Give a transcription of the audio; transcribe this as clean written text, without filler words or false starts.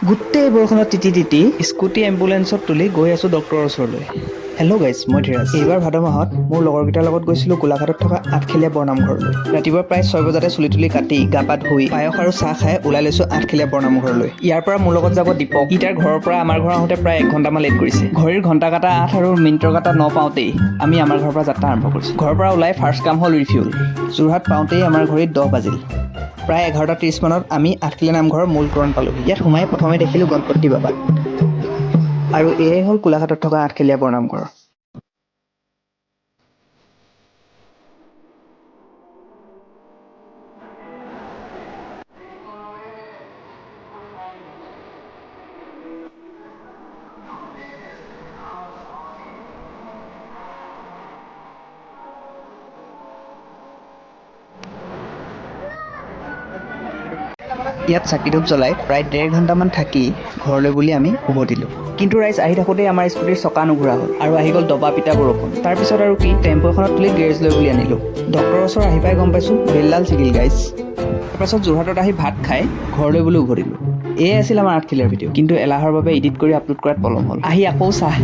গোটেই বৰষুণত তিতি তিতি স্কুটি এম্বুলেন্সত তুলি গৈ আছোঁ ডক্টৰৰ ওচৰলৈ। হেল্ল' গাইজ, মই ধীৰাজ। এইবাৰ ভাদ মাহত মোৰ লগৰকেইটাৰ লগত গৈছিলোঁ গোলাঘাটত থকা আঠখেলীয়া বৰনামঘৰলৈ। ৰাতিপুৱা প্ৰায় 6 বজাতে চুলি তুলি কাটি গা পা ধুই পায়স আৰু চাহ খাই ওলাই লৈছোঁ আঠখেলীয়া বৰনামঘৰলৈ। ইয়াৰ পৰা মোৰ লগত যাব দীপক। ই তাৰ ঘৰৰ পৰা আমাৰ ঘৰ আহোঁতে প্ৰায় 1 ঘণ্টামান লেট কৰিছে। ঘড়ীৰ ঘণ্টা কাটা 8 আৰু মিনিটৰ কাটা 9 পাওঁতেই আমি আমাৰ ঘৰৰ পৰা যাত্ৰা আৰম্ভ কৰিছোঁ। ঘৰৰ পৰা ওলাই ফাৰ্ষ্ট কাম হ'ল ৰিফিউল। যোৰহাট পাওঁতেই আমাৰ ঘড়ীত 10 বাজিল। প্ৰায় 11:30 মানত আমি আঠখেলীয়া নামঘৰৰ মূল তোৰণ পালোহি। ইয়াত সোমাই প্ৰথমে দেখিলোঁ গণপতি বাবাক। আৰু এয়াই হ'ল গোলাঘাটত থকা আঠখেলীয়া বৰনামঘৰ। ইয়াত চাকি ধূপ জ্বলাই প্ৰায় 1.5 ঘণ্টামান থাকি ঘৰলৈ বুলি আমি উভতিলোঁ। কিন্তু ৰাইজ আহি থাকোঁতেই আমাৰ স্কুটিৰ চকা নুঘূৰা হ'ল আৰু আহি গ'ল দবা পিটা বৰষুণ। তাৰপিছত আৰু কি, টেম্পু এখনত তুলি গেৰেজলৈ বুলি আনিলোঁ। ডক্টৰৰ ওচৰ আহি পাই গম পাইছোঁ বেলডাল ছিগিল গাইজ। তাৰপাছত যোৰহাটত আহি ভাত খাই ঘৰলৈ বুলি উভতিলোঁ। এয়াই আছিল আমাৰ আঠখেলীয়াৰ ভিডিঅ', কিন্তু এলাহৰ বাবে এডিট কৰি আপলোড কৰাত পলম হ'ল। আহি আকৌ চাহ।